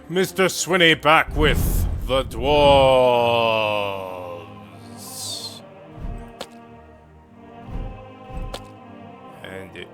Mr. Swinney back with the Dwarves. And it...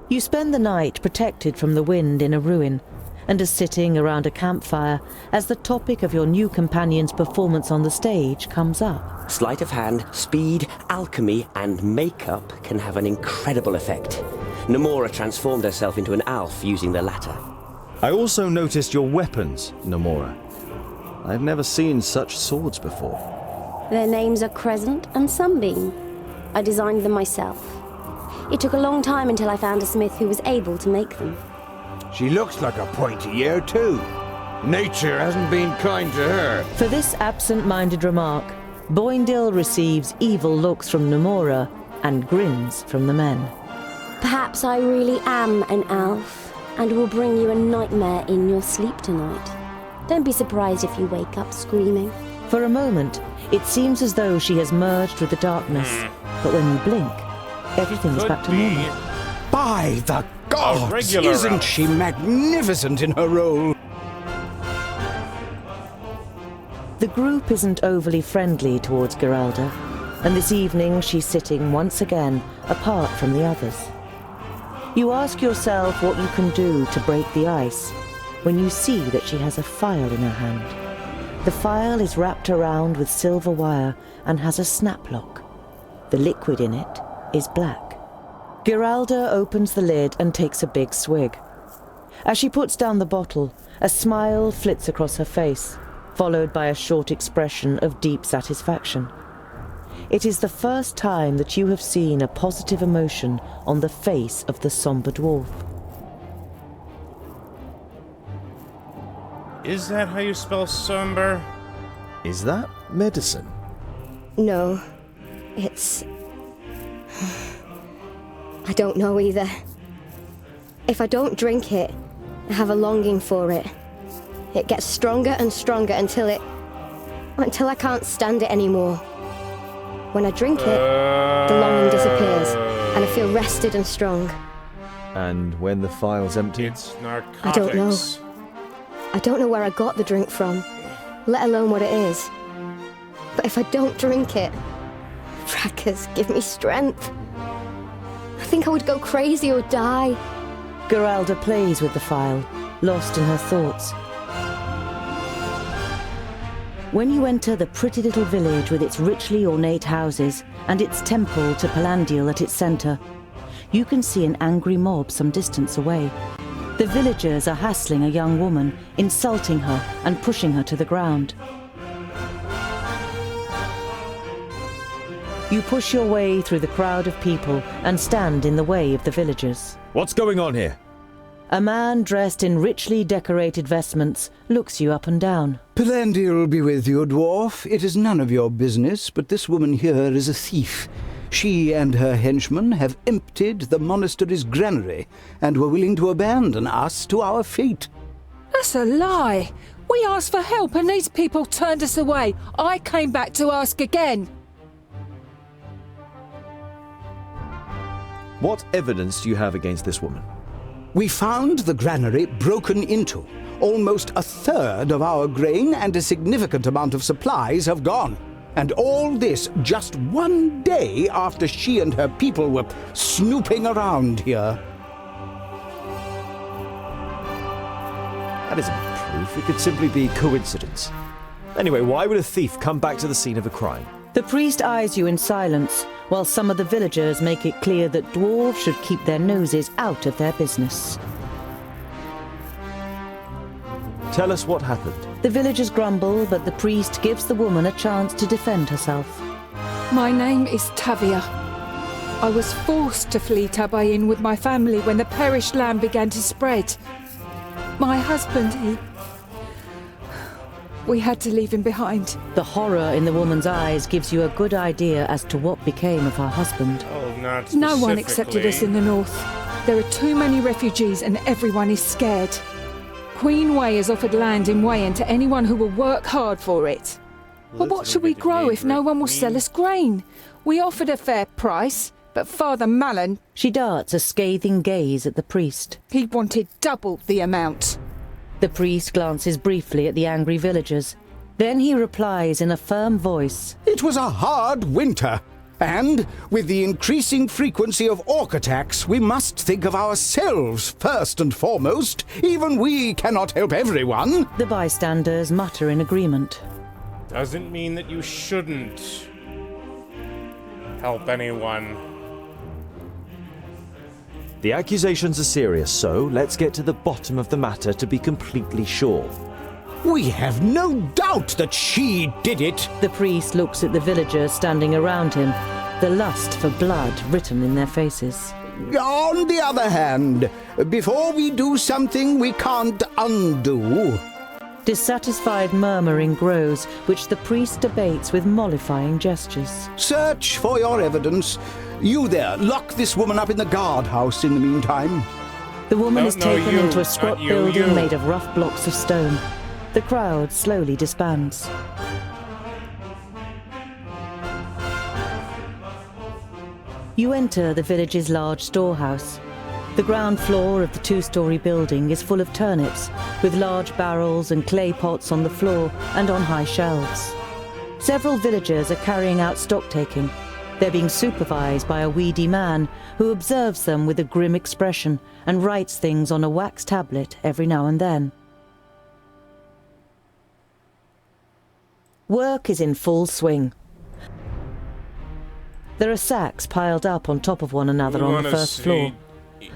You spend the night protected from the wind in a ruin, and are sitting around a campfire as the topic of your new companion's performance on the stage comes up. Sleight of hand, speed, alchemy, and makeup can have an incredible effect. Nomura transformed herself into an elf using the latter. I also noticed your weapons, Nomura. I've never seen such swords before. Their names are Crescent and Sunbeam. I designed them myself. It took a long time until I found a smith who was able to make them. She looks like a pointy ear too. Nature hasn't been kind to her. For this absent-minded remark, Boindil receives evil looks from Nomura and grins from the men. Perhaps I really am an elf, and will bring you a nightmare in your sleep tonight. Don't be surprised if you wake up screaming. For a moment, it seems as though she has merged with the darkness, but when you blink, everything's back to normal. By the gods! Isn't she magnificent in her role? The group isn't overly friendly towards Geralda, and this evening she's sitting once again apart from the others. You ask yourself what you can do to break the ice when you see that she has a phial in her hand. The phial is wrapped around with silver wire and has a snap lock. The liquid in it is black. Geralda opens the lid and takes a big swig. As she puts down the bottle, a smile flits across her face, followed by a short expression of deep satisfaction. It is the first time that you have seen a positive emotion on the face of the somber dwarf. Is that how you spell somber? Is that medicine? No, it's... I don't know either. If I don't drink it, I have a longing for it. It gets stronger and stronger until I can't stand it anymore. When I drink it, the longing disappears, and I feel rested and strong. And when the phial's empty? It's narcotics. I don't know. I don't know where I got the drink from, let alone what it is. But if I don't drink it, frackers give me strength. I think I would go crazy or die. Geralda plays with the phial, lost in her thoughts. When you enter the pretty little village with its richly ornate houses and its temple to Palandil at its centre, you can see an angry mob some distance away. The villagers are hassling a young woman, insulting her and pushing her to the ground. You push your way through the crowd of people and stand in the way of the villagers. What's going on here? A man dressed in richly decorated vestments looks you up and down. Palandil be with you, dwarf. It is none of your business, but this woman here is a thief. She and her henchmen have emptied the monastery's granary and were willing to abandon us to our fate. That's a lie. We asked for help and these people turned us away. I came back to ask again. What evidence do you have against this woman? We found the granary broken into. Almost a third of our grain and a significant amount of supplies have gone. And all this just one day after she and her people were snooping around here. That isn't proof. It could simply be coincidence. Anyway, why would a thief come back to the scene of a crime? The priest eyes you in silence, while some of the villagers make it clear that dwarves should keep their noses out of their business. Tell us what happened. The villagers grumble, but the priest gives the woman a chance to defend herself. My name is Tavia. I was forced to flee Tabayin with my family when the perished land began to spread. My husband, We had to leave him behind. The horror in the woman's eyes gives you a good idea as to what became of her husband. Oh, not No one accepted us in the north. There are too many refugees and everyone is scared. Queen Way has offered land in Wayen to anyone who will work hard for it. But what should we grow if no one will sell us grain? We offered a fair price, but Father Malin, She darts a scathing gaze at the priest. he wanted double the amount. The priest glances briefly at the angry villagers. Then he replies in a firm voice. It was a hard winter. And with the increasing frequency of orc attacks, we must think of ourselves first and foremost. Even we cannot help everyone. The bystanders mutter in agreement. Doesn't mean that you shouldn't help anyone. The accusations are serious, so let's get to the bottom of the matter to be completely sure. We have no doubt that she did it. The priest looks at the villagers standing around him, the lust for blood written in their faces. On the other hand, before we do something we can't undo. Dissatisfied murmuring grows, which the priest debates with mollifying gestures. Search for your evidence. You there, lock this woman up in the guardhouse in the meantime. The woman is No, taken you, into a squat not you, building you. made of rough blocks of stone. The crowd slowly disbands. You enter the village's large storehouse. The ground floor of the two-story building is full of turnips, with large barrels and clay pots on the floor and on high shelves. Several villagers are carrying out stock-taking. They're being supervised by a weedy man who observes them with a grim expression and writes things on a wax tablet every now and then. Work is in full swing. There are sacks piled up on top of one another on the first floor.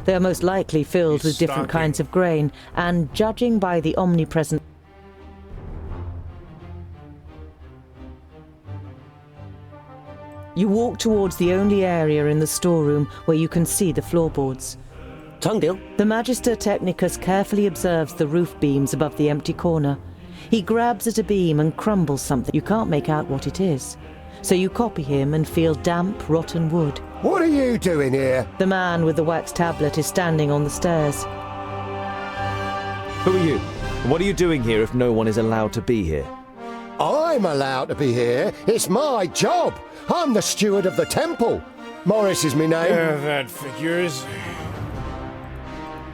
They are most likely filled with different kinds of grain, and judging by the omnipresent you walk towards the only area in the storeroom where you can see the floorboards. Tongue The Magister Technicus carefully observes the roof beams above the empty corner. He grabs at a beam and crumbles something. You can't make out what it is. So you copy him and feel damp, rotten wood. What are you doing here? The man with the wax tablet is standing on the stairs. Who are you? And what are you doing here if no one is allowed to be here? I'm allowed to be here. It's my job. I'm the steward of the temple. Morris is my name. That figures.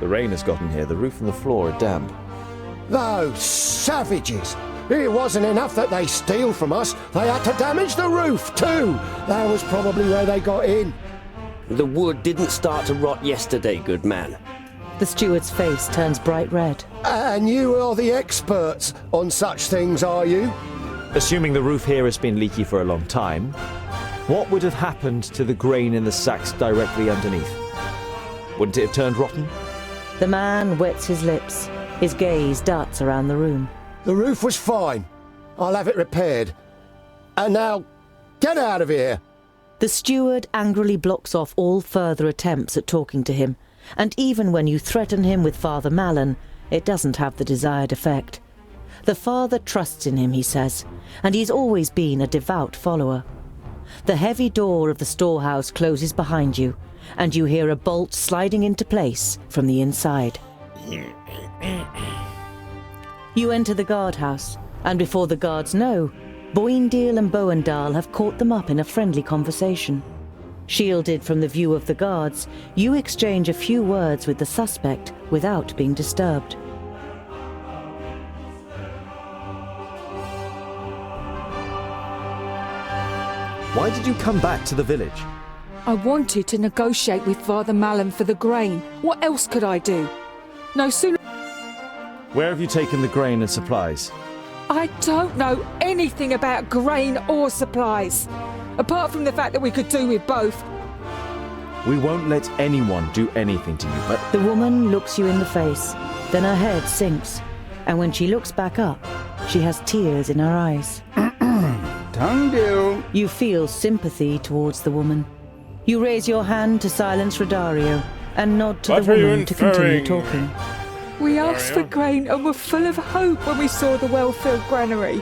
The rain has gotten here. The roof and the floor are damp. Those savages. It wasn't enough that they steal from us. They had to damage the roof too. That was probably where they got in. The wood didn't start to rot yesterday, good man. The steward's face turns bright red. And you are the experts on such things, are you? Assuming the roof here has been leaky for a long time, what would have happened to the grain in the sacks directly underneath? Wouldn't it have turned rotten? The man wets his lips. His gaze darts around the room. The roof was fine. I'll have it repaired. And now, get out of here. The steward angrily blocks off all further attempts at talking to him, and even when you threaten him with Father Malin, it doesn't have the desired effect. The father trusts in him, he says, and he's always been a devout follower. The heavy door of the storehouse closes behind you, and you hear a bolt sliding into place from the inside. You enter the guardhouse, and before the guards know, Boindeel and Boendal have caught them up in a friendly conversation. Shielded from the view of the guards, you exchange a few words with the suspect without being disturbed. Why did you come back to the village? I wanted to negotiate with Father Malin for the grain. What else could I do? No sooner... Where have you taken the grain and supplies? I don't know anything about grain or supplies, apart from the fact that we could do with both. We won't let anyone do anything to you, but... The woman looks you in the face, then her head sinks, and when she looks back up, she has tears in her eyes. Tongue. You feel sympathy towards the woman. You raise your hand to silence Rodario and nod to What the are you woman to continue inferring? talking. We asked for grain and were full of hope when we saw the well-filled granary.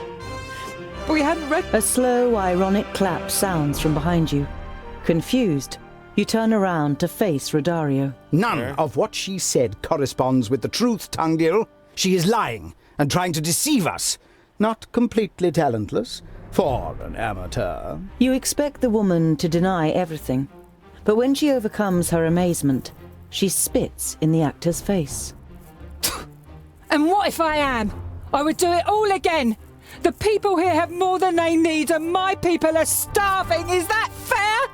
We hadn't read... A slow, ironic clap sounds from behind you. Confused, you turn around to face Rodario. None of what she said corresponds with the truth, Tangdil. She is lying and trying to deceive us. Not completely talentless, for an amateur. You expect the woman to deny everything, but when she overcomes her amazement, she spits in the actor's face. And what if I am? I would do it all again. The people here have more than they need and my people are starving. Is that fair?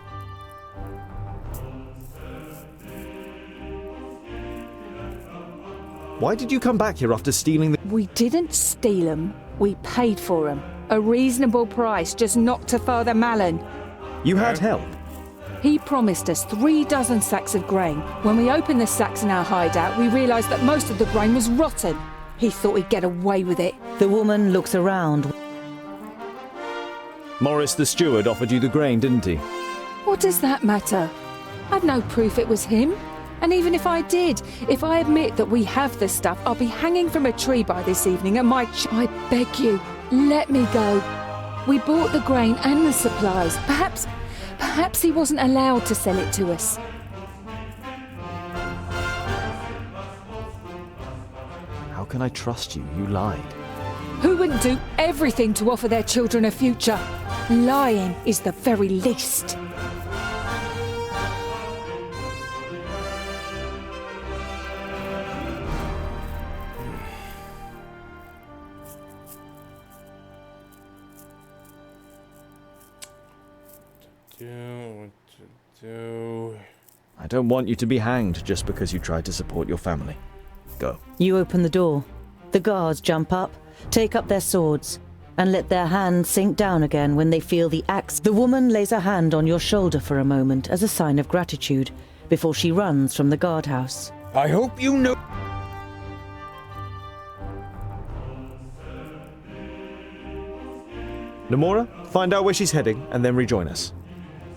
Why did you come back here after stealing the... We didn't steal them. We paid for them. A reasonable price, just not to Father Malin. You had help. He promised us 36 sacks of grain. When we opened the sacks in our hideout, we realised that most of the grain was rotten. He thought he'd get away with it. The woman looks around. Morris the steward offered you the grain, didn't he? What does that matter? I've no proof it was him. And even if I did, if I admit that we have the stuff, I'll be hanging from a tree by this evening and I beg you, let me go. We bought the grain and the supplies. Perhaps he wasn't allowed to sell it to us. How can I trust you? You lied. Who wouldn't do everything to offer their children a future? Lying is the very least. I don't want you to be hanged just because you tried to support your family. Go. You open the door. The guards jump up, take up their swords, and let their hands sink down again when they feel the axe. The woman lays her hand on your shoulder for a moment as a sign of gratitude before she runs from the guardhouse. I hope you know... Namora, find out where she's heading and then rejoin us.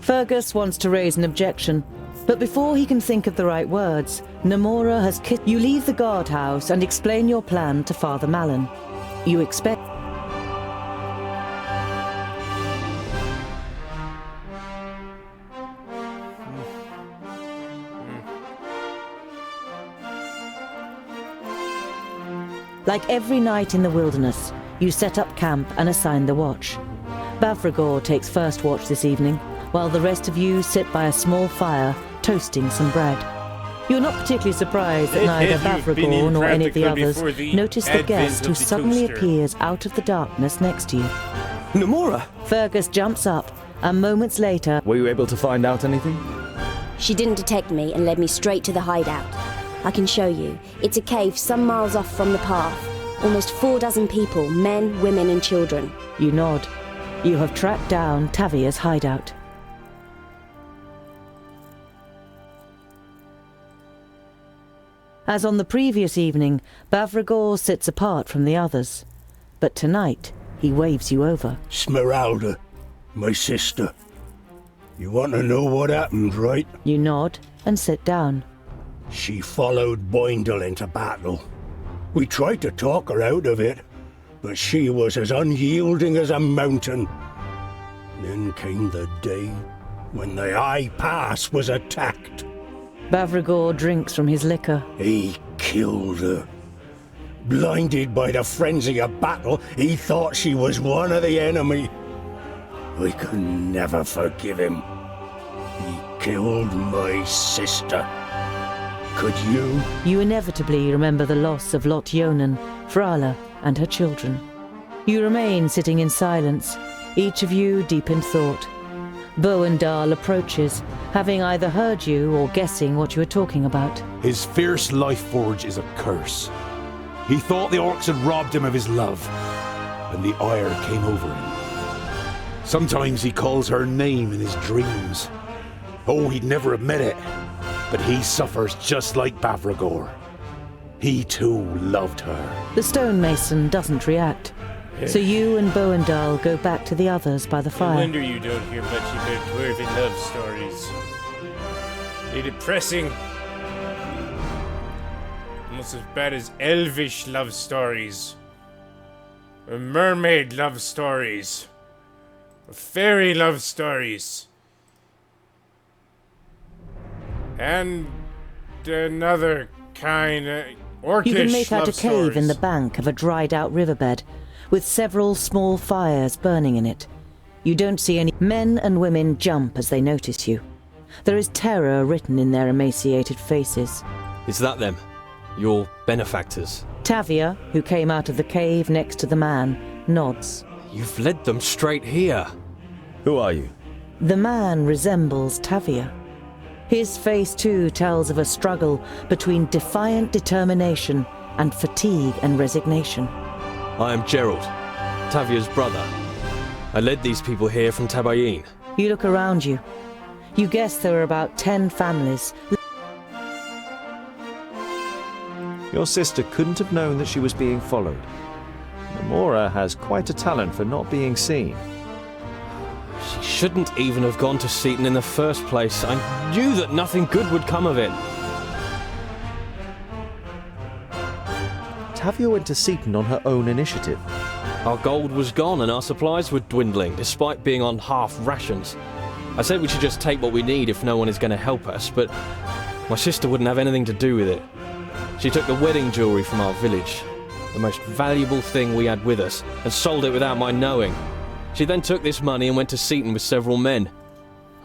Fergus wants to raise an objection, but before he can think of the right words, Namora has kissed. You leave the guardhouse and explain your plan to Father Malin. You expect... Like every night in the wilderness, you set up camp and assign the watch. Bavragor takes first watch this evening, while the rest of you sit by a small fire, toasting some bread. You're not particularly surprised that neither Bavragor nor any of the others notice the guest who suddenly appears out of the darkness next to you. Namora! Fergus jumps up, and moments later... Were you able to find out anything? She didn't detect me and led me straight to the hideout. I can show you. It's a cave some miles off from the path. Almost 4 people, men, women and children. You nod. You have tracked down Tavia's hideout. As on the previous evening, Bavragor sits apart from the others. But tonight, he waves you over. Smeralda, my sister. You want to know what happened, right? You nod and sit down. She followed Boindle into battle. We tried to talk her out of it, but she was as unyielding as a mountain. Then came the day when the High Pass was attacked. Bavragor drinks from his liquor. He killed her. Blinded by the frenzy of battle, he thought she was one of the enemy. I could never forgive him. He killed my sister. Could you? You inevitably remember the loss of Lot Yonan, Frala, and her children. You remain sitting in silence, each of you deep in thought. Boendal approaches, having either heard you or guessing what you were talking about. His fierce life forge is a curse. He thought the orcs had robbed him of his love, and the ire came over him. Sometimes he calls her name in his dreams. Oh, he'd never admit it, but he suffers just like Bavragor. He too loved her. The stonemason doesn't react. So you and Boendal go back to the others by the No fire. wonder you don't hear much about dwarven love stories. They're depressing. almost as bad as elvish love stories. Or mermaid love stories. Or fairy love stories. And another kind of orcish You can make out a love cave in the stories. bank of a dried-out riverbed, with several small fires burning in it. You don't see any. Men and women jump as they notice you. There is terror written in their emaciated faces. Is that them? Your benefactors? Tavia, who came out of the cave next to the man, nods. You've led them straight here. Who are you? The man resembles Tavia. His face too tells of a struggle between defiant determination and fatigue and resignation. I am Gerald, Tavia's brother. I led these people here from Tabayin. You look around you. You guess there are about 10 families. Your sister couldn't have known that she was being followed. Namora has quite a talent for not being seen. She shouldn't even have gone to Seaton in the first place. I knew that nothing good would come of it. Tavia went to Seaton on her own initiative. Our gold was gone and our supplies were dwindling, despite being on half rations. I said we should just take what we need if no one is going to help us, but my sister wouldn't have anything to do with it. She took the wedding jewellery from our village, the most valuable thing we had with us, and sold it without my knowing. She then took this money and went to Seaton with several men.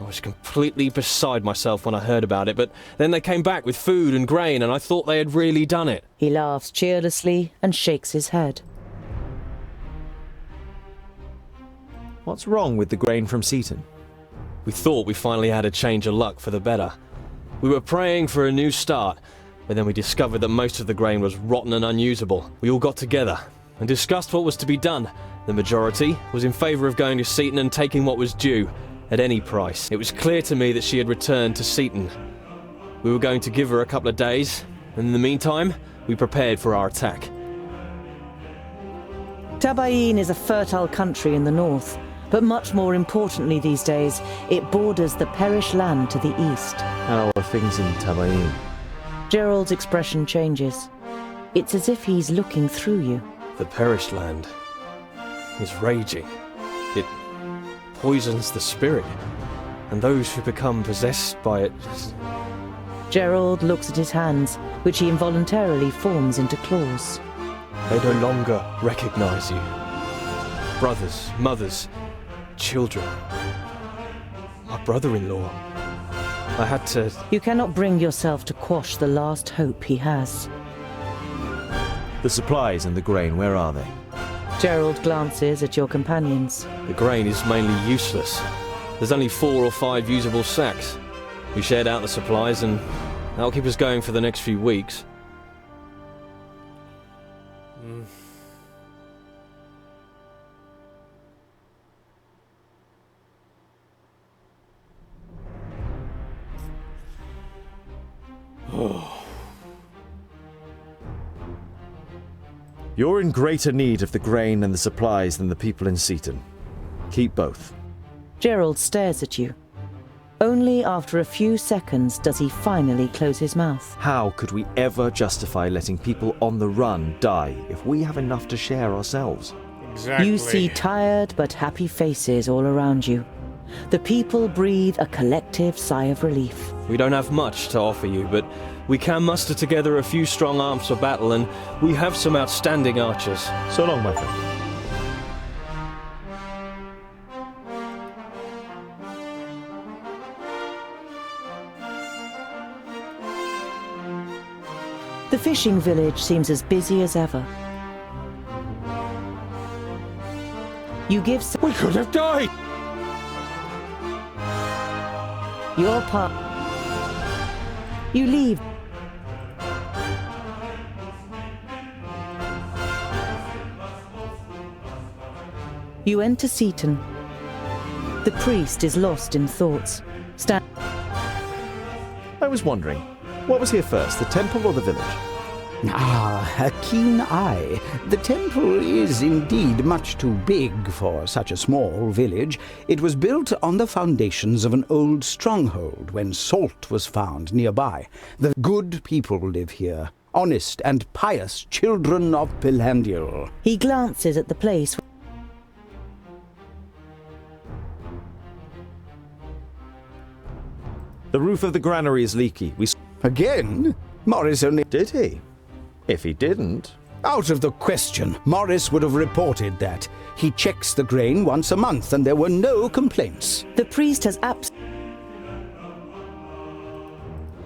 I was completely beside myself when I heard about it, but then they came back with food and grain, and I thought they had really done it. He laughs cheerlessly and shakes his head. What's wrong with the grain from Seaton? We thought we finally had a change of luck for the better. We were praying for a new start, but then we discovered that most of the grain was rotten and unusable. We all got together and discussed what was to be done. The majority was in favour of going to Seaton and taking what was due, at any price. It was clear to me that she had returned to Seaton. We were going to give her a couple of days, and in the meantime, we prepared for our attack. Tabayin is a fertile country in the north, but much more importantly these days, it borders the Perish land to the east. How are things in Tabayin? Gerald's expression changes. It's as if he's looking through you. The Perish land is raging. It poisons the spirit, and those who become possessed by it just... Gerald looks at his hands, which he involuntarily forms into claws. They no longer recognize you. Brothers, mothers, children. My brother-in-law. I had to... You cannot bring yourself to quash the last hope he has. The supplies and the grain, where are they? Gerald glances at your companions. The grain is mainly useless. There's only 4 or 5 usable sacks. We shared out the supplies and that'll keep us going for the next few weeks. You're in greater need of the grain and the supplies than the people in Seaton. Keep both. Gerald stares at you. Only after a few seconds does he finally close his mouth. How could we ever justify letting people on the run die if we have enough to share ourselves? Exactly. You see tired but happy faces all around you. The people breathe a collective sigh of relief. We don't have much to offer you, but we can muster together a few strong arms for battle, and we have some outstanding archers. So long, my friend. The fishing village seems as busy as ever. You give We could have died! your part. You leave. You enter Seaton. The priest is lost in thoughts. I was wondering, what was here first, the temple or the village? Ah, a keen eye. The temple is indeed much too big for such a small village. It was built on the foundations of an old stronghold when salt was found nearby. The good people live here, honest and pious children of Pilandiel. He glances at the place. The roof of the granary is leaky. Again? Morris only... Did he? If he didn't... Out of the question. Morris would have reported that. He checks the grain once a month and there were no complaints. The priest has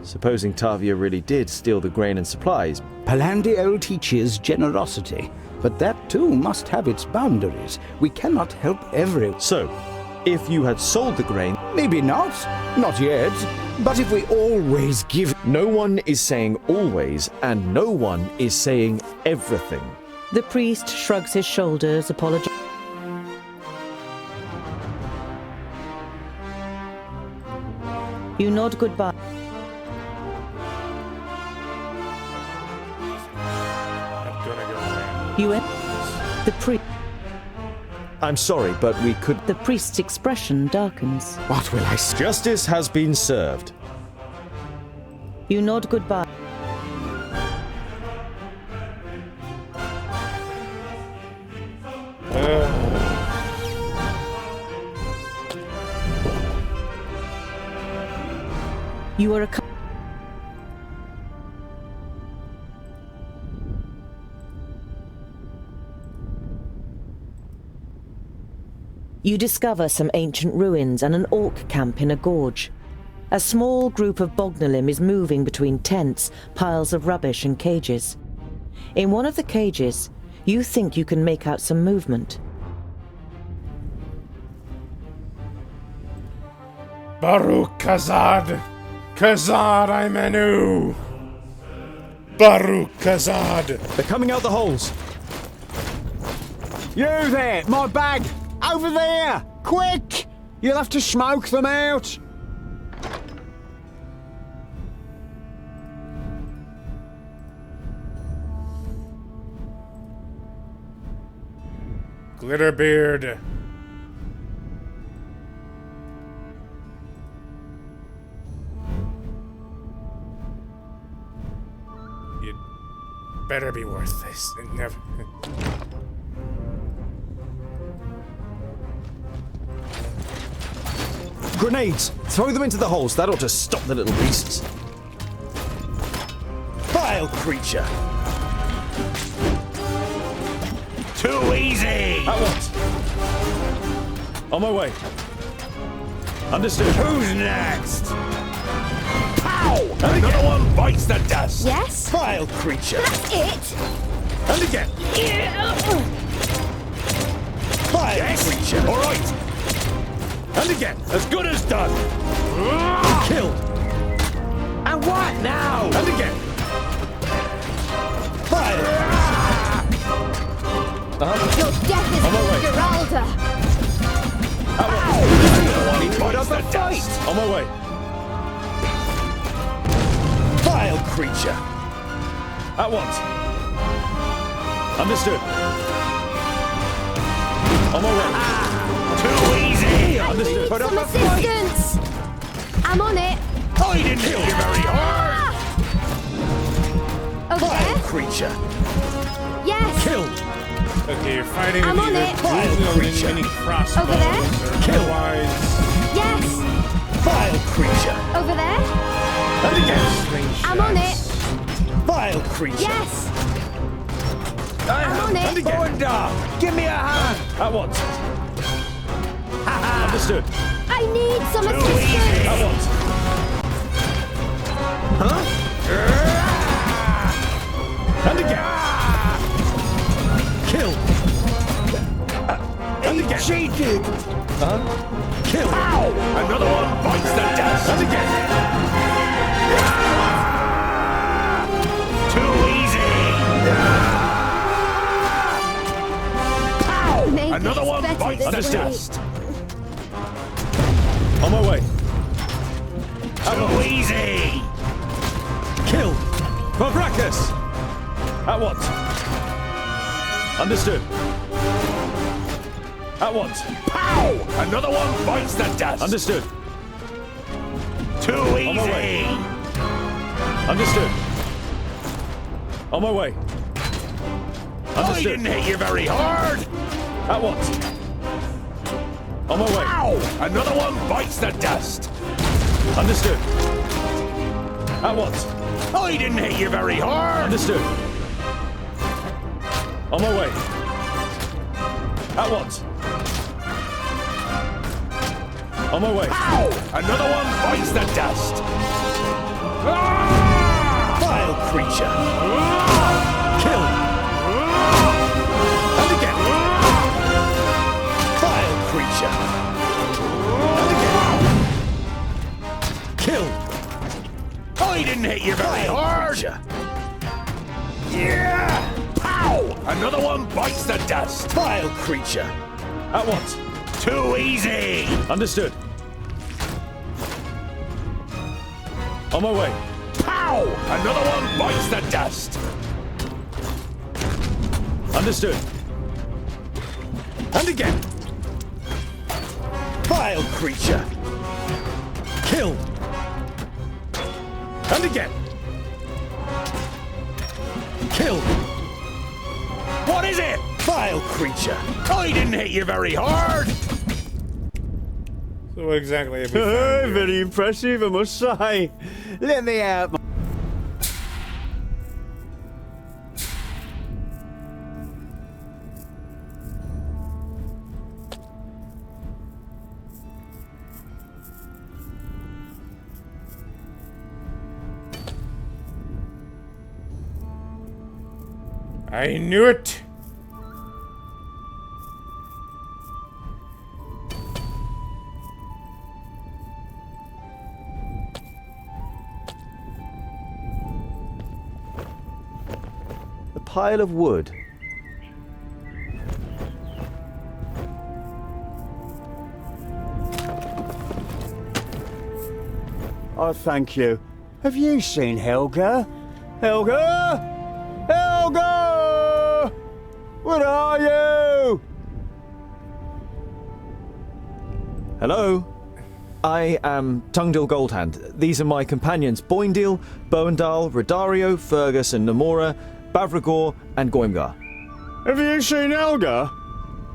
Supposing Tavia really did steal the grain and supplies. Pilandiel teaches generosity, but that too must have its boundaries. We cannot help everyone. So, if you had sold the grain... Maybe not. Not yet. But if we always give... No one is saying always, and no one is saying everything. The priest shrugs his shoulders, apologizing. You nod goodbye. I'm gonna go away. You the priest. I'm sorry, but we could... The priest's expression darkens. What will I say? Justice has been served. You nod goodbye. You are a... You discover some ancient ruins and an orc camp in a gorge. A small group of Bognalim is moving between tents, piles of rubbish and cages. In one of the cages, you think you can make out some movement. Baruch Kazad! Kazad Imenu! Baruch Kazad! They're coming out the holes. You there! My bag! Over there! Quick! You'll have to smoke them out! Glitterbeard. You'd better be worth this. Never. Grenades! Throw them into the holes. That ought to stop the little beasts. Vile creature! Too easy! At once. On my way. Understood. Who's next? Pow! Another one bites the dust! Yes? Vile creature! That's it! And again! Vile creature! Alright! And again! As good as done! Killed! And what now? And again! Vile! Your death is On my way. Geralda! He bites the dust! On my way. Vile creature! At once. Understood. On my way. Too easy! Understood. Need some assistance! I'm on it! I didn't hit you very hard! Over Vile there? creature! Yes! Killed! Okay, you're fighting I'm with on either it. Vile Creature. mini crossbows Over there? or Kill. otherwise Yes! Vile creature! Over there? And again! slingshots. I'm on it! Vile creature! Yes! I'm on it. And again! Give me a hand! At once. Understood. I need some Too assistance! At once. And again! Kill! And again! Cheated! Kill! Ow! Another one bites the dust! And again! Too easy! Pow! Maybe Another it's one better bites the this way. dust! On my way. Too easy! Kill! Fabracus! At once. Understood. At once. Pow! Another one bites the dust! Understood. Too my way. easy! Understood. On my way. I didn't hit you very hard! At once. On my way. Ow! Another one bites the dust! Understood. At once. I didn't hit you very hard! Understood. On my way. At once. On my way. Ow! Another one bites the dust! Vile creature! Kill! And again! Vile creature! And again! Kill! I didn't hit you very hard! Yeah! Pow! Another one bites the dust! Vile creature! At once. Too easy! Understood. On my way. Pow! Another one bites the dust! Understood. And again! Vile creature! Kill. And again! Kill! What is it? Vile creature! I didn't hit you very hard! So what exactly have we found here? Very impressive, I must say. Let me out. I knew it! The pile of wood. Oh, thank you. Have you seen Helga? Helga? Helga! Where are you? Hello? I am Tungdil Goldhand. These are my companions Boindil, Boendal, Rodario, Fergus and Namora, Bavragor and Goimgar. Have you seen Helga?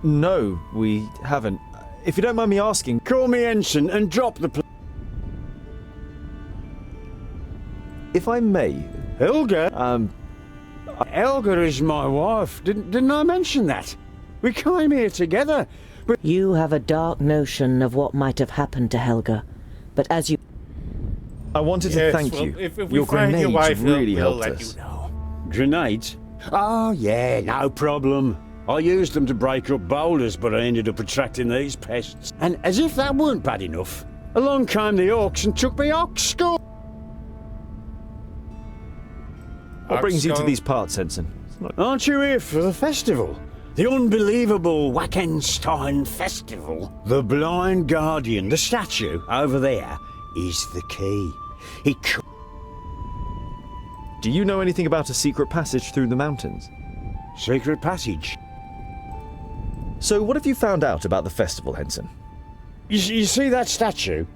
No, we haven't. If you don't mind me asking... Call me Ensign and drop the... If I may... Helga? Helga is my wife. Didn't I mention that? We came here together, but... You have a dark notion of what might have happened to Helga, but as you... I wanted to Yes, thank well, you. if we Your find your grenades wife, really we'll helped let us. you know. Grenades? Oh, yeah, no problem. I used them to break up boulders, but I ended up attracting these pests. And as if that weren't bad enough, along came the orcs and took me ox skull. What brings you to Skull. these parts, Ensign? Aren't you here for the festival? The unbelievable Wackenstein Festival. The Blind Guardian, the statue over there, is the key. Do you know anything about a secret passage through the mountains? Secret passage? So what have you found out about the festival, Ensign? You see that statue?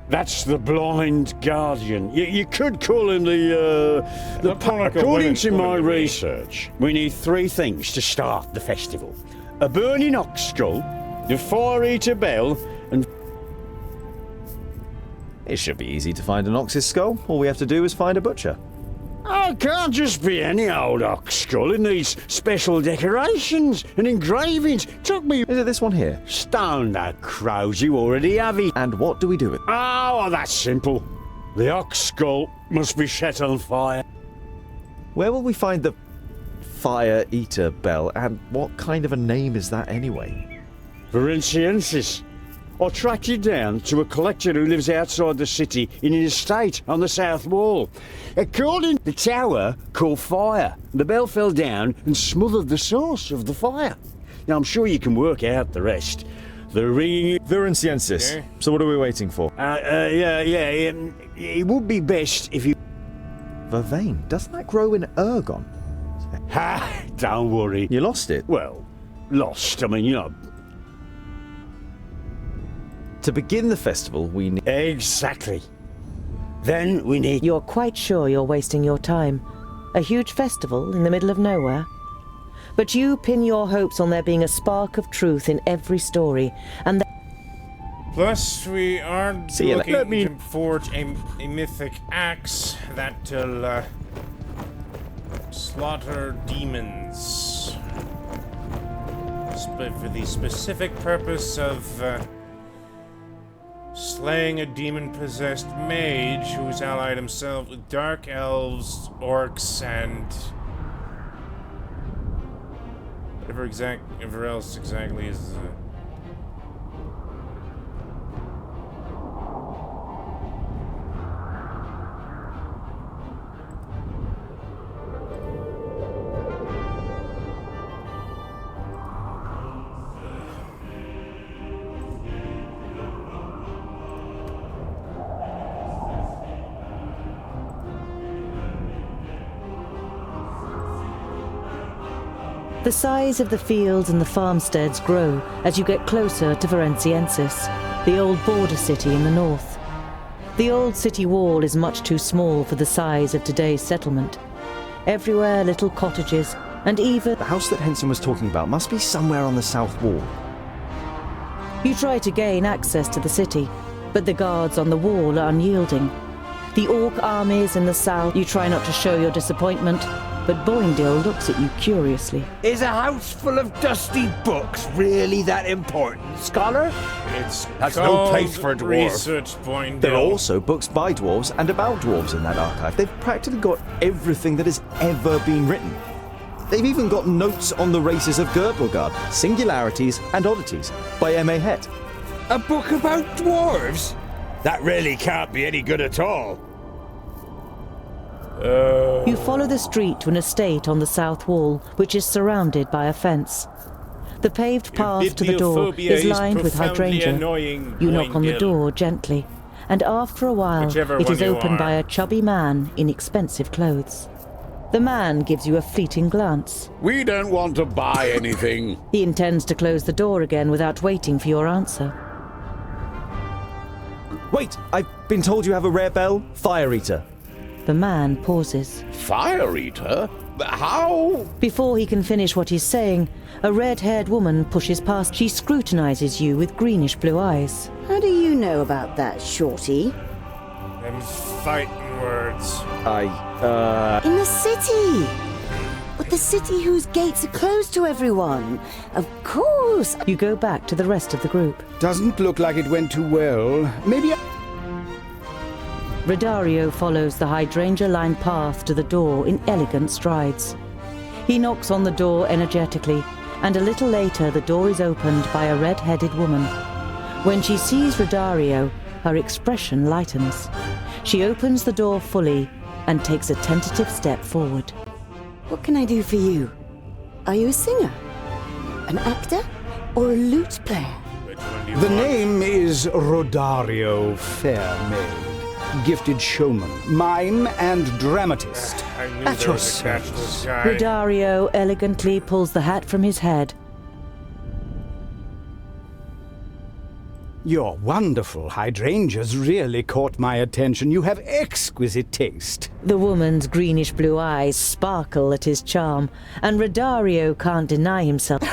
That's the Blind Guardian. You could call him the according to my research, we need three things to start the festival. A burning ox skull, the fire-eater bell, and... It should be easy to find an ox's skull. All we have to do is find a butcher. Oh, it can't just be any old ox skull. It needs special decorations and engravings. Took me... Is it this one here? Stone that crows, you already have it. And what do we do with it? Oh, that's simple. The ox skull must be set on fire. Where will we find the fire eater bell, and what kind of a name is that anyway? Varinciensis. I tracked you down to a collector who lives outside the city in an estate on the south wall. According to the tower caught fire. The bell fell down and smothered the source of the fire. Now, I'm sure you can work out the rest. The ringing... Varinciensis. Okay. So what are we waiting for? It would be best if you... Vervain. Doesn't that grow in Ergon? Ha! Don't worry. You lost it? Well, lost. I mean, you know... To begin the festival, we need... Exactly. Then we need... You're quite sure you're wasting your time. A huge festival in the middle of nowhere? But you pin your hopes on there being a spark of truth in every story, and Plus, we are See you looking later. to forge a mythic axe that'll slaughter demons. For the specific purpose of slaying a demon-possessed mage who's allied himself with dark elves, orcs, and whatever else exactly is. the size of the fields and the farmsteads grow as you get closer to Ferenciensis, the old border city in the north. The old city wall is much too small for the size of today's settlement. Everywhere little cottages, and even... The house that Henson was talking about must be somewhere on the south wall. You try to gain access to the city, but the guards on the wall are unyielding. The orc armies in the south, you try not to show your disappointment, but Boindil looks at you curiously. Is a house full of dusty books really that important, scholar? That's no place for a dwarf. Research point. There are also books by dwarves and about dwarves in that archive. They've practically got everything that has ever been written. They've even got notes on the races of Girdlegard, singularities and oddities by M.A. Het. A book about dwarves? That really can't be any good at all. You follow the street to an estate on the south wall, which is surrounded by a fence. The paved path to the door is lined with hydrangea. You knock on the door gently, and after a while it is opened by a chubby man in expensive clothes. The man gives you a fleeting glance. We don't want to buy anything. He intends to close the door again without waiting for your answer. Wait, I've been told you have a rare bell, Fire Eater. The man pauses. Fire Eater? How? Before he can finish what he's saying, a red-haired woman pushes past. She scrutinizes you with greenish-blue eyes. How do you know about that, Shorty? Them fighting words. In the city! But the city whose gates are closed to everyone. Of course! You go back to the rest of the group. Doesn't look like it went too well. Maybe Rodario follows the hydrangea-lined path to the door in elegant strides. He knocks on the door energetically, and a little later the door is opened by a red-headed woman. When she sees Rodario, her expression lightens. She opens the door fully and takes a tentative step forward. What can I do for you? Are you a singer? An actor? Or a lute player? Which one do you the want? name is Rodario Fairmaid. Gifted showman, mime, and dramatist. I knew At there your was a catch to this service. guy. Rodario elegantly pulls the hat from his head. Your wonderful hydrangeas really caught my attention. You have exquisite taste. The woman's greenish-blue eyes sparkle at his charm, and Rodario can't deny himself.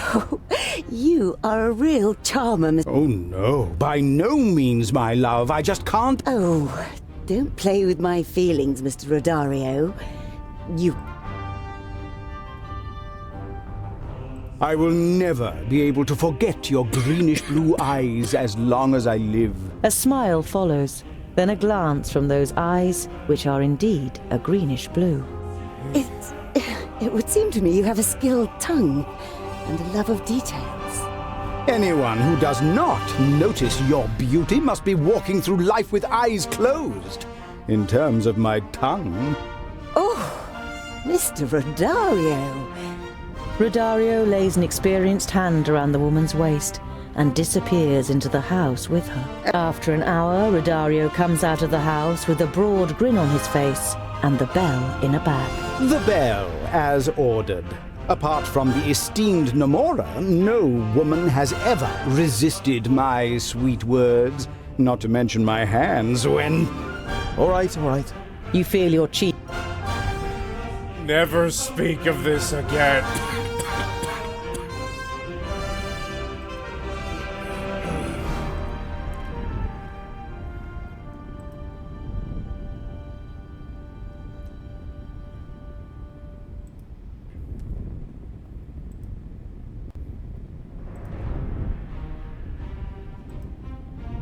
You are a real charmer, Miss... Oh no, by no means, my love. I just can't... Oh, don't play with my feelings, Mr. Rodario. You... I will never be able to forget your greenish-blue eyes as long as I live. A smile follows, then a glance from those eyes, which are indeed a greenish-blue. It would seem to me you have a skilled tongue and a love of details. Anyone who does not notice your beauty must be walking through life with eyes closed. In terms of my tongue... Oh, Mr. Rodario. Rodario lays an experienced hand around the woman's waist and disappears into the house with her. After an hour, Rodario comes out of the house with a broad grin on his face and the bell in a bag. The bell, as ordered. Apart from the esteemed Nomura, no woman has ever resisted my sweet words, not to mention my hands when... All right. You feel your cheek. Never speak of this again.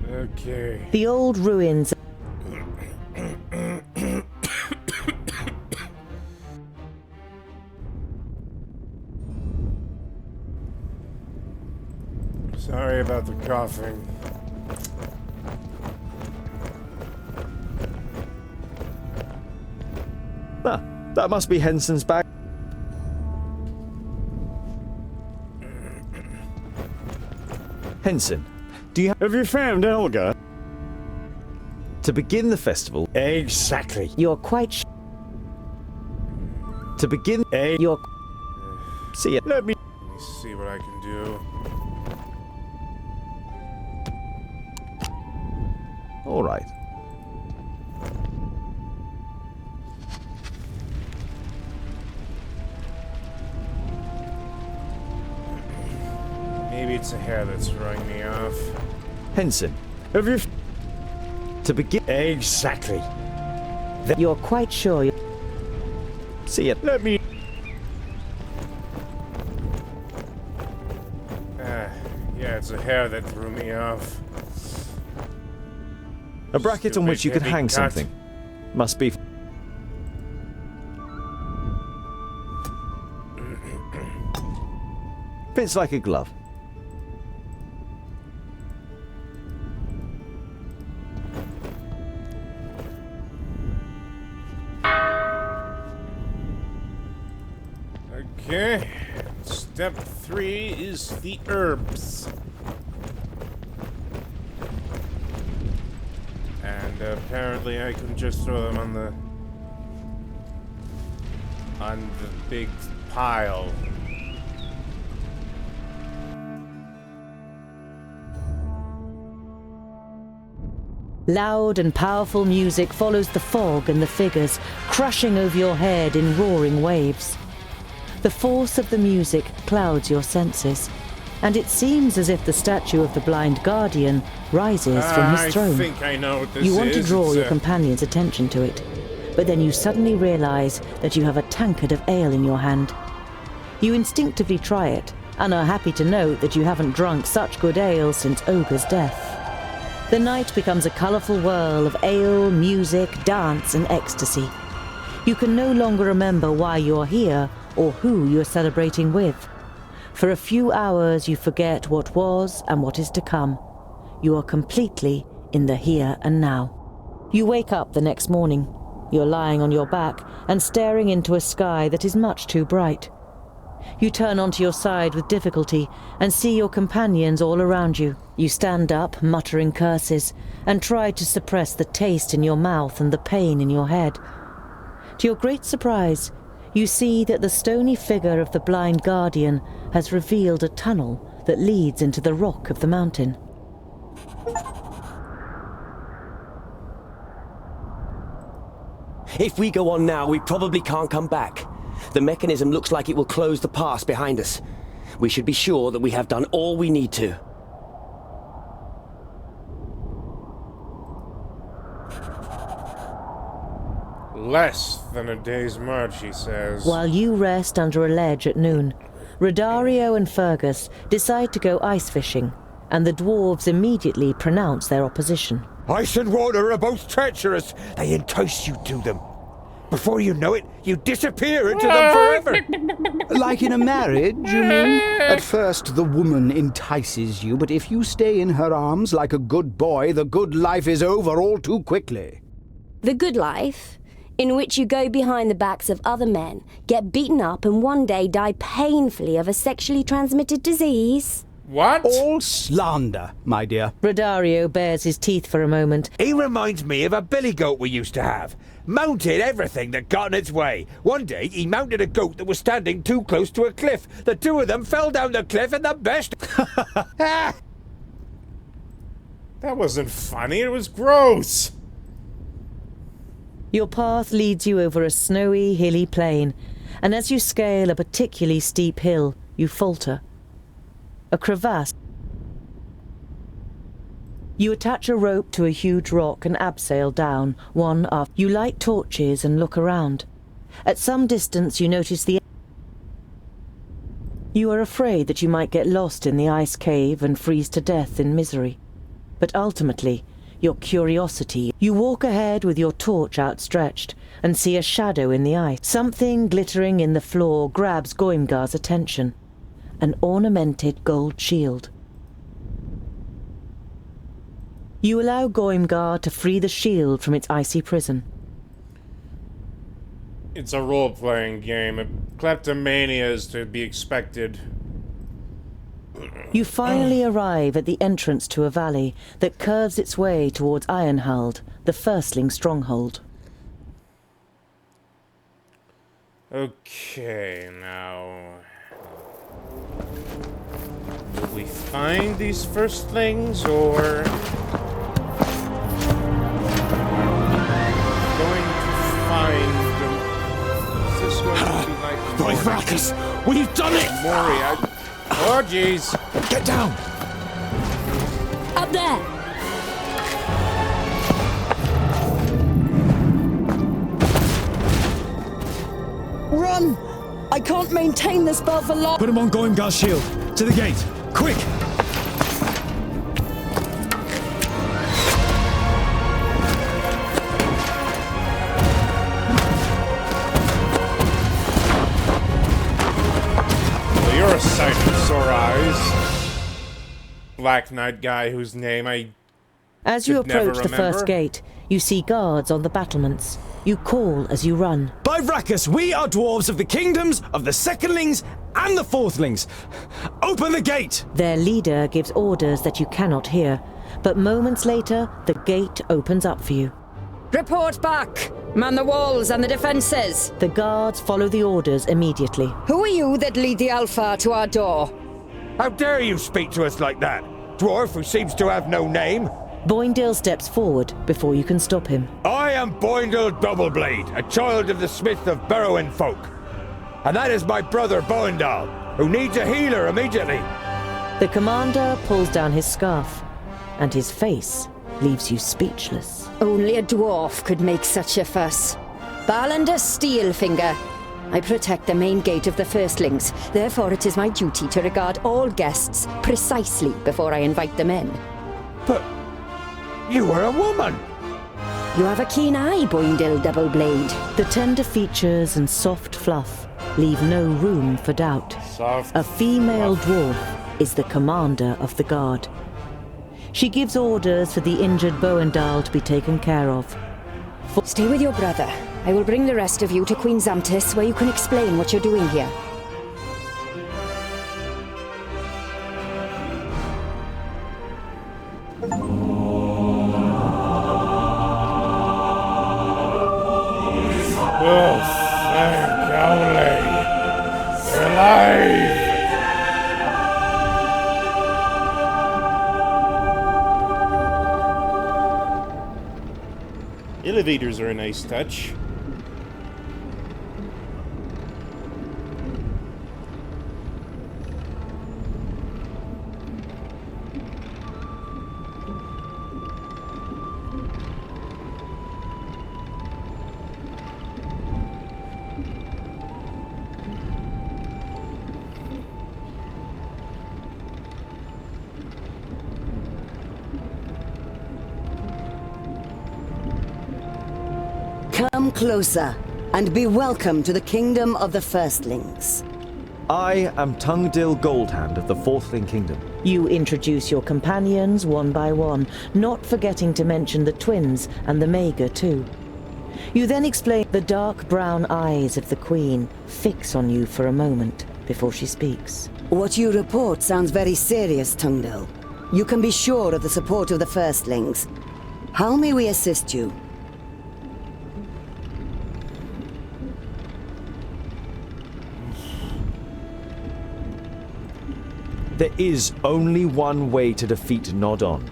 Okay. The old ruins. Sorry about the coughing. Ah, that must be Henson's bag. Henson, Have you found Elga? to begin the festival, Exactly. You're quite to begin, You're see ya. Let me... Let me see what I can do. All right. Maybe it's a hair that's throwing me off. Henson, Have you... to begin, Exactly. You're quite sure you see ya. Let me... Yeah, it's a hair that threw me off. A bracket on which you could Stupid hang heavy cut. something. Must be. Fits like a glove. Okay. Step 3 is the herbs. And apparently I can just throw them on the big pile. Loud and powerful music follows the fog and the figures, crushing over your head in roaring waves. The force of the music clouds your senses, and it seems as if the statue of the blind guardian rises from his throne. I think I know what this is. You want to draw It's your companion's attention to it, but then you suddenly realize that you have a tankard of ale in your hand. You instinctively try it, and are happy to note that you haven't drunk such good ale since Ogre's death. The night becomes a colourful whirl of ale, music, dance, and ecstasy. You can no longer remember why you're here or who you're celebrating with. For a few hours you forget what was and what is to come. You are completely in the here and now. You wake up the next morning. You're lying on your back and staring into a sky that is much too bright. You turn onto your side with difficulty and see your companions all around you. You stand up, muttering curses, and try to suppress the taste in your mouth and the pain in your head. To your great surprise, you see that the stony figure of the blind guardian has revealed a tunnel that leads into the rock of the mountain. If we go on now, we probably can't come back. The mechanism looks like it will close the pass behind us. We should be sure that we have done all we need to. Less than a day's march, he says. While you rest under a ledge at noon, Rodario and Fergus decide to go ice fishing, and the dwarves immediately pronounce their opposition. Ice and water are both treacherous. They entice you to them. Before you know it, you disappear into them forever. Like in a marriage, you mean? At first, the woman entices you, but if you stay in her arms like a good boy, the good life is over all too quickly. The good life, in which you go behind the backs of other men, get beaten up, and one day die painfully of a sexually transmitted disease. What? All slander, my dear. Rodario bares his teeth for a moment. He reminds me of a billy goat we used to have. Mounted everything that got in its way. One day, he mounted a goat that was standing too close to a cliff. The two of them fell down the cliff, and the best... That wasn't funny, it was gross. Your path leads you over a snowy, hilly plain, and as you scale a particularly steep hill, you falter. A crevasse. You attach a rope to a huge rock and abseil down, one after. You light torches and look around. At some distance you notice the... You are afraid that you might get lost in the ice cave and freeze to death in misery. But ultimately, your curiosity... You walk ahead with your torch outstretched and see a shadow in the ice. Something glittering in the floor grabs Goimgar's attention. An ornamented gold shield. You allow Goimgar to free the shield from its icy prison. It's a role-playing game. Kleptomania is to be expected. You finally arrive at the entrance to a valley that curves its way towards Ironhald, the Firstling stronghold. Okay, now... Will we find these Firstlings, or... going to find them? Is this going to be like... By Vracus! We've done it! Mori, oh, jeez! Get down! Up there! Run! I can't maintain the spell for long. Put him on Goimgar's shield. To the gate. Quick! Well, you're a sight for sore eyes. Black Knight guy whose name I As you could never approach the remember. first gate, you see guards on the battlements. You call as you run. By Vracus, we are dwarves of the kingdoms of the Secondlings and the Fourthlings. Open the gate! Their leader gives orders that you cannot hear, but moments later, the gate opens up for you. Report back! Man the walls and the defences! The guards follow the orders immediately. Who are you that lead the Alpha to our door? How dare you speak to us like that? Dwarf who seems to have no name? Boindale steps forward before you can stop him. I am Boindle Doubleblade, a child of the smith of Burrowin folk. And that is my brother Boindal, who needs a healer immediately. The commander pulls down his scarf, and his face leaves you speechless. Only a dwarf could make such a fuss. Balander Steelfinger. I protect the main gate of the Firstlings, therefore it is my duty to regard all guests precisely before I invite them in. But you are a woman! You have a keen eye, Boindle Doubleblade. The tender features and soft fluff leave no room for doubt. Soft A female dwarf is the commander of the guard. She gives orders for the injured Boindal to be taken care of. Stay with your brother. I will bring the rest of you to Queen Zamtis, where you can explain what you're doing here. Oh, thank Owley. They're alive! Elevators are a nice touch. Come closer, and be welcome to the kingdom of the Firstlings. I am Tungdil Goldhand of the Fourthling Kingdom. You introduce your companions one by one, not forgetting to mention the twins and the Mager too. You then explain. The dark brown eyes of the Queen fix on you for a moment before she speaks. What you report sounds very serious, Tungdil. You can be sure of the support of the Firstlings. How may we assist you? There is only one way to defeat Nodon.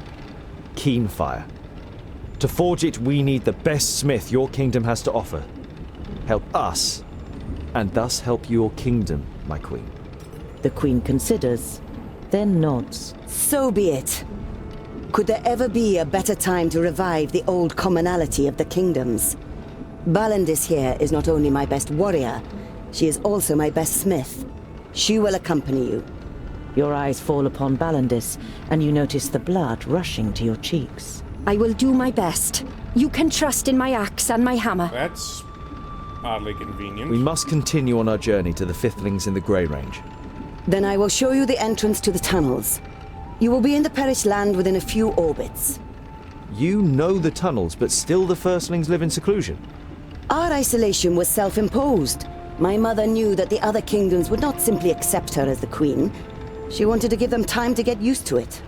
Keenfire. To forge it, we need the best smith your kingdom has to offer. Help us, and thus help your kingdom, my queen. The queen considers, then nods. So be it. Could there ever be a better time to revive the old commonality of the kingdoms? Balandis here is not only my best warrior, she is also my best smith. She will accompany you. Your eyes fall upon Balandis, and you notice the blood rushing to your cheeks. I will do my best. You can trust in my axe and my hammer. That's oddly convenient. We must continue on our journey to the Firstlings in the Grey Range. Then I will show you the entrance to the tunnels. You will be in the perished land within a few orbits. You know the tunnels, but still the Firstlings live in seclusion. Our isolation was self-imposed. My mother knew that the other kingdoms would not simply accept her as the queen. She wanted to give them time to get used to it.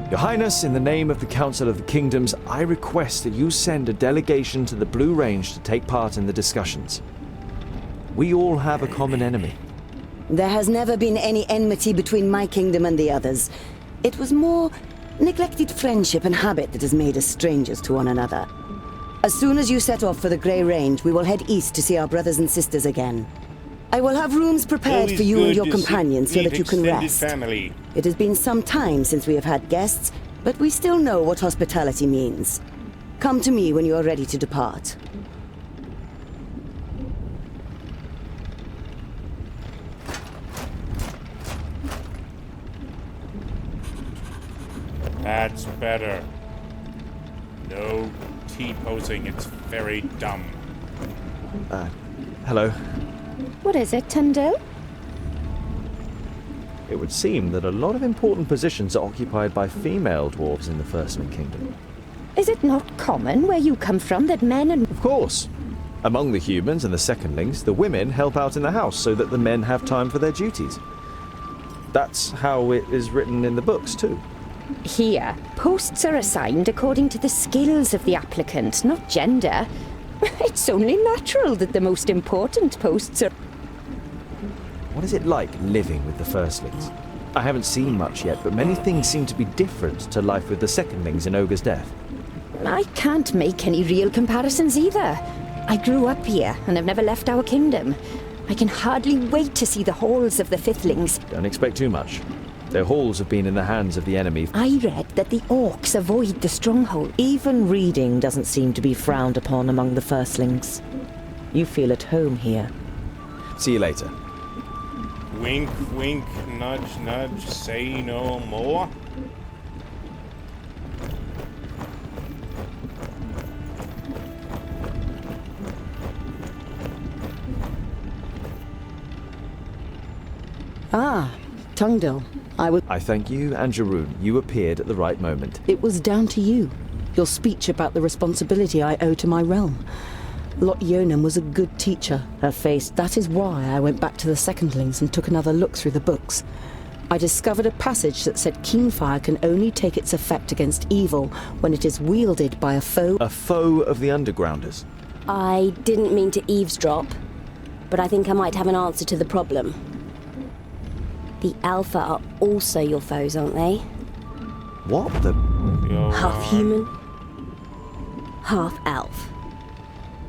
Your Highness, in the name of the Council of the Kingdoms, I request that you send a delegation to the Blue Range to take part in the discussions. We all have a common enemy. There has never been any enmity between my kingdom and the others. It was more neglected friendship and habit that has made us strangers to one another. As soon as you set off for the Grey Range, we will head east to see our brothers and sisters again. I will have rooms prepared for you and your companions so that you can rest. Family. It has been some time since we have had guests, but we still know what hospitality means. Come to me when you are ready to depart. That's better. No T-posing, it's very dumb. Hello. What is it, Tyndall? It would seem that a lot of important positions are occupied by female dwarves in the Firstling Kingdom. Is it not common where you come from that men and... Of course. Among the humans and the secondlings, the women help out in the house so that the men have time for their duties. That's how it is written in the books, too. Here, posts are assigned according to the skills of the applicant, not gender. It's only natural that the most important posts are... What is it like living with the Firstlings? I haven't seen much yet, but many things seem to be different to life with the secondlings in Ogre's Death. I can't make any real comparisons either. I grew up here and have never left our kingdom. I can hardly wait to see the halls of the Firstlings. Don't expect too much. Their halls have been in the hands of the enemy. I read that the orcs avoid the stronghold. Even reading doesn't seem to be frowned upon among the Firstlings. You feel at home here. See you later. Wink, wink, nudge, nudge, say no more. Ah, Tungdil. I thank you, and Jeroen. You appeared at the right moment. It was down to you. Your speech about the responsibility I owe to my realm. Lot Yonan was a good teacher. Her face... That is why I went back to the secondlings and took another look through the books. I discovered a passage that said Keenfire can only take its effect against evil when it is wielded by a foe... A foe of the Undergrounders. I didn't mean to eavesdrop, but I think I might have an answer to the problem. The Alpha are also your foes, aren't they? What the... Half human, half elf.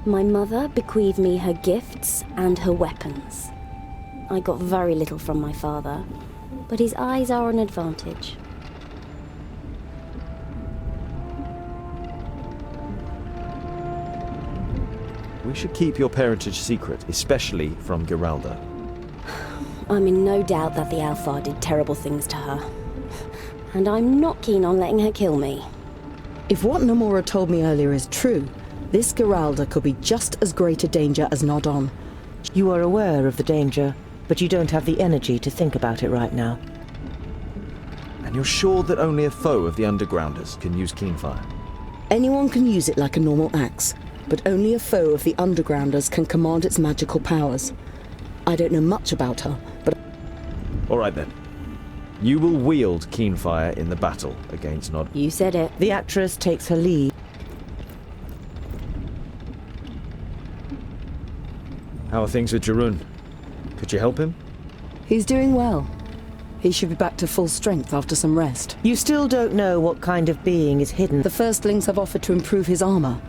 My mother bequeathed me her gifts and her weapons. I got very little from my father, but his eyes are an advantage. We should keep your parentage secret, especially from Geralda. I'm in no doubt that the Alpha did terrible things to her. And I'm not keen on letting her kill me. If what Namora told me earlier is true, this Geralda could be just as great a danger as Nodon. You are aware of the danger, but you don't have the energy to think about it right now. And you're sure that only a foe of the Undergrounders can use Keenfire? Anyone can use it like a normal axe, but only a foe of the Undergrounders can command its magical powers. I don't know much about her, but... All right then. You will wield Keenfire in the battle against Nod. You said it. The actress takes her leave. How are things with Jeroen? Could you help him? He's doing well. He should be back to full strength after some rest. You still don't know what kind of being is hidden. The Firstlings have offered to improve his armor.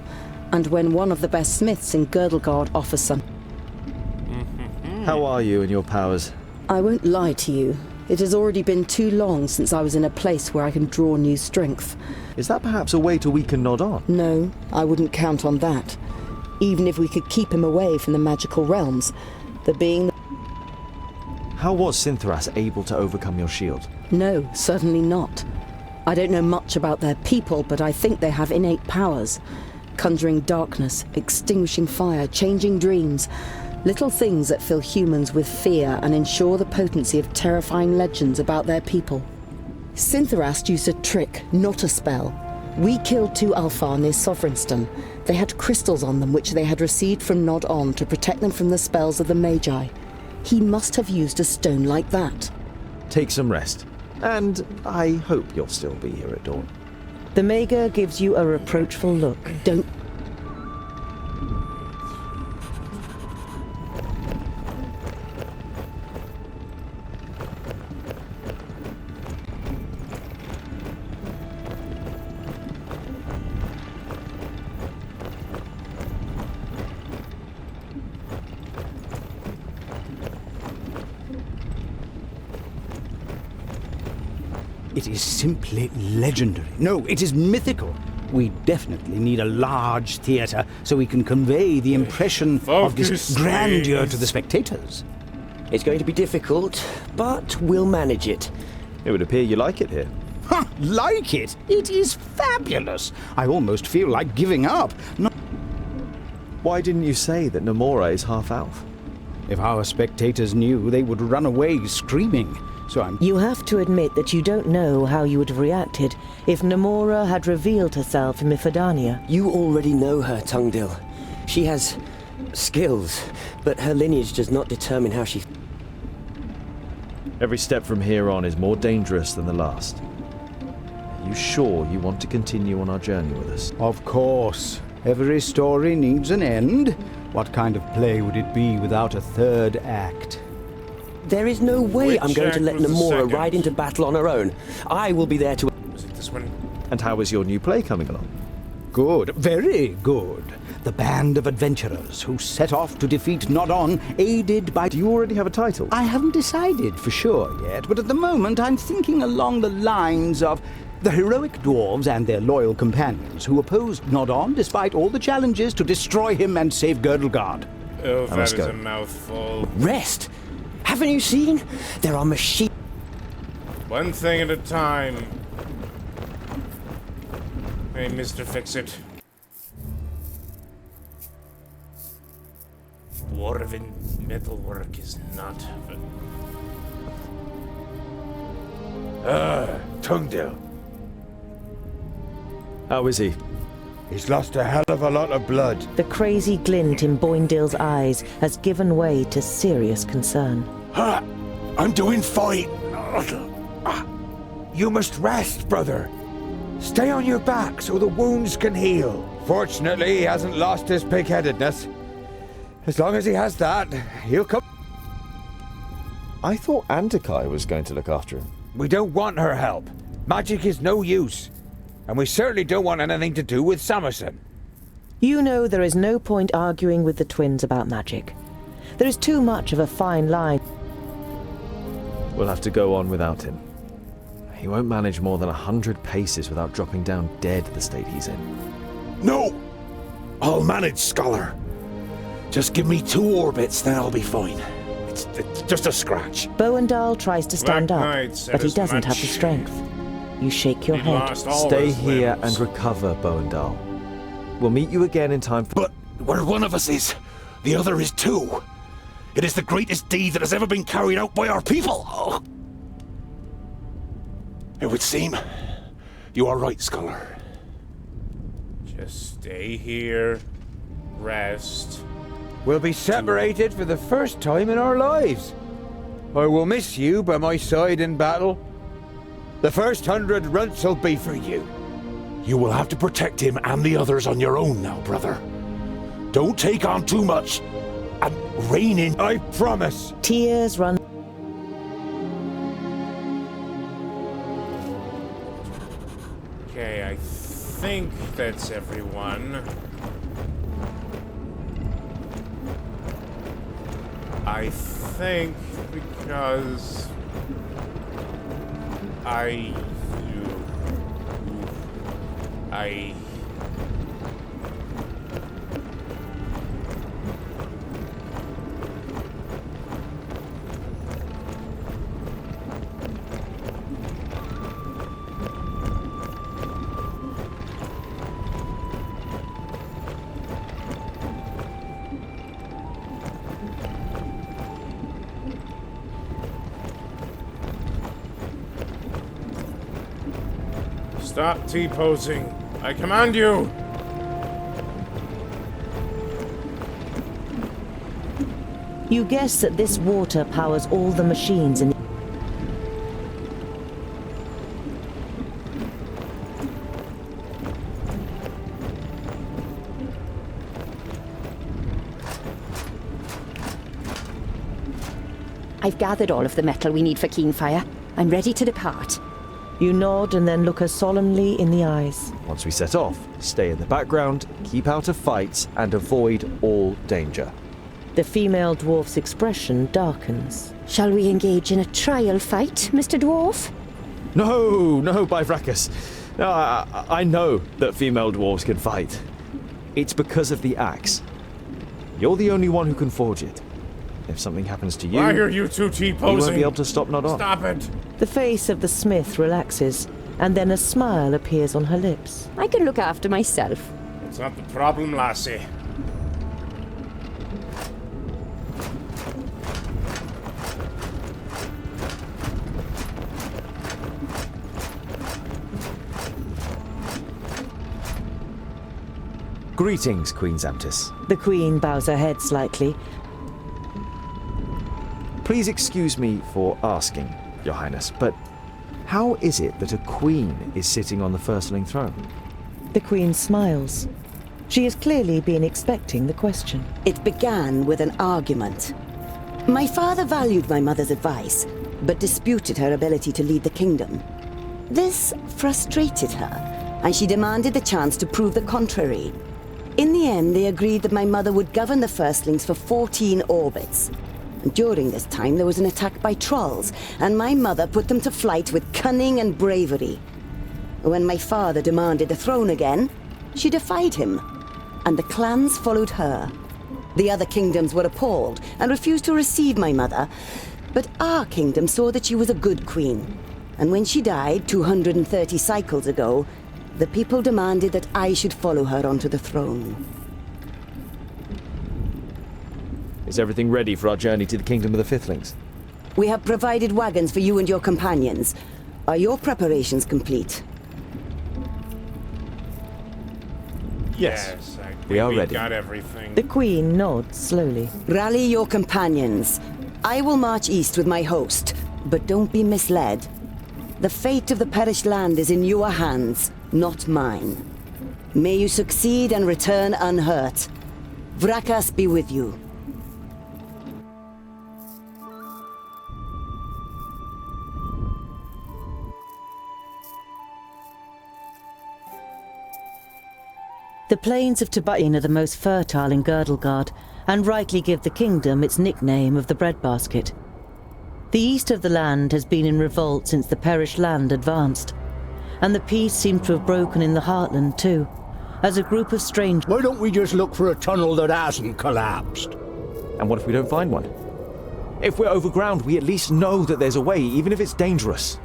And when one of the best smiths in Girdlegard offers some... How are you and your powers? I won't lie to you. It has already been too long since I was in a place where I can draw new strength. Is that perhaps a way to weaken Nod On? No, I wouldn't count on that. Even if we could keep him away from the magical realms. The being... How was Sintharas able to overcome your shield? No, certainly not. I don't know much about their people, but I think they have innate powers. Conjuring darkness, extinguishing fire, changing dreams. Little things that fill humans with fear and ensure the potency of terrifying legends about their people. Sintharas used a trick, not a spell. We killed 2 Alfar near Sovereignstone. They had crystals on them which they had received from Nod On to protect them from the spells of the Magi. He must have used a stone like that. Take some rest. And I hope you'll still be here at dawn. The Mager gives you a reproachful look. Don't... It is simply legendary. No, it is mythical. We definitely need a large theatre so we can convey the impression of this grandeur to the spectators. It's going to be difficult, but we'll manage it. It would appear you like it here. Ha! Like it? It is fabulous. I almost feel like giving up. No. Why didn't you say that Namora is half-elf? If our spectators knew, they would run away screaming. So You have to admit that you don't know how you would have reacted if Namora had revealed herself in Mifadania. You already know her, Tungdil. She has skills, but her lineage does not determine how she... Every step from here on is more dangerous than the last. Are you sure you want to continue on our journey with us? Of course. Every story needs an end. What kind of play would it be without a third act? There is no way Which I'm going to let act was the Namora second? ride into battle on her own. I will be there to... Was it this one? And how is your new play coming along? Good, very good. The band of adventurers who set off to defeat Nod On, aided by... Do you already have a title? I haven't decided for sure yet, but at the moment I'm thinking along the lines of the heroic dwarves and their loyal companions who opposed Nod On despite all the challenges to destroy him and save Girdlegard. Oh, that must is go. a mouthful. Rest! Haven't you seen? There are machines... One thing at a time. Hey, Mr. Fix-It. Dwarven metalwork is not... Tungdil. How is he? He's lost a hell of a lot of blood. The crazy glint in Boindale's eyes has given way to serious concern. I'm doing fine. You must rest, brother. Stay on your back so the wounds can heal. Fortunately, he hasn't lost his pig-headedness. As long as he has that, he'll come... I thought Antikai was going to look after him. We don't want her help. Magic is no use. And we certainly don't want anything to do with Samerson. You know there is no point arguing with the twins about magic. There is too much of a fine line. We'll have to go on without him. He won't manage more than 100 paces without dropping down dead the state he's in. No! I'll manage, Scholar. Just give me 2 orbits, then I'll be fine. It's just a scratch. Boandal tries to stand Black up, Knight said but he as doesn't have much. the strength. You shake your He head. lost all Stay his here limbs. and recover, Boandal. We'll meet you again in time for... But where one of us is, the other is too. It is the greatest deed that has ever been carried out by our people. Oh. It would seem you are right, Scholar. Just stay here. Rest. We'll be separated for the first time in our lives. I will miss you by my side in battle. The first 100 runts will be for you. You will have to protect him and the others on your own now, brother. Don't take on too much. And rein in. I promise. Tears run. Okay, I think that's everyone. I think because I Stop T-posing. I command you! You guess that this water powers all the machines in... I've gathered all of the metal we need for Keenfire. I'm ready to depart. You nod and then look her solemnly in the eyes. Once we set off, stay in the background, keep out of fights, and avoid all danger. The female dwarf's expression darkens. Shall we engage in a trial fight, Mr. Dwarf? No, Bifracus. No, I know that female dwarves can fight. It's because of the axe. You're the only one who can forge it. If something happens to you... Why are you two T-posing? You won't be able to stop Nod on. Stop it! The face of the smith relaxes, and then a smile appears on her lips. I can look after myself. It's not the problem, lassie. Greetings, Queen Zamtis. The Queen bows her head slightly. Please excuse me for asking, Your Highness, but how is it that a queen is sitting on the Firstling throne? The Queen smiles. She has clearly been expecting the question. It began with an argument. My father valued my mother's advice, but disputed her ability to lead the kingdom. This frustrated her, and she demanded the chance to prove the contrary. In the end, they agreed that my mother would govern the Firstlings for 14 orbits. During this time, there was an attack by trolls, and my mother put them to flight with cunning and bravery. When my father demanded the throne again, she defied him, and the clans followed her. The other kingdoms were appalled and refused to receive my mother, but our kingdom saw that she was a good queen. And when she died 230 cycles ago, the people demanded that I should follow her onto the throne. Is everything ready for our journey to the Kingdom of the Fiftlings? We have provided wagons for you and your companions. Are your preparations complete? Yes, we are ready. Got everything. The Queen nods slowly. Rally your companions. I will march east with my host, but don't be misled. The fate of the perished land is in your hands, not mine. May you succeed and return unhurt. Vrakas be with you. The plains of Tubain are the most fertile in Girdlegard, and rightly give the kingdom its nickname of the breadbasket. The east of the land has been in revolt since the perished land advanced, and the peace seems to have broken in the heartland too, as a group of strangers... Why don't we just look for a tunnel that hasn't collapsed? And what if we don't find one? If we're overground, we at least know that there's a way, even if it's dangerous.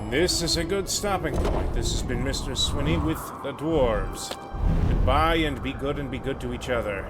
This is a good stopping point. This has been Mr. Swinney with the Dwarves. Goodbye and be good to each other.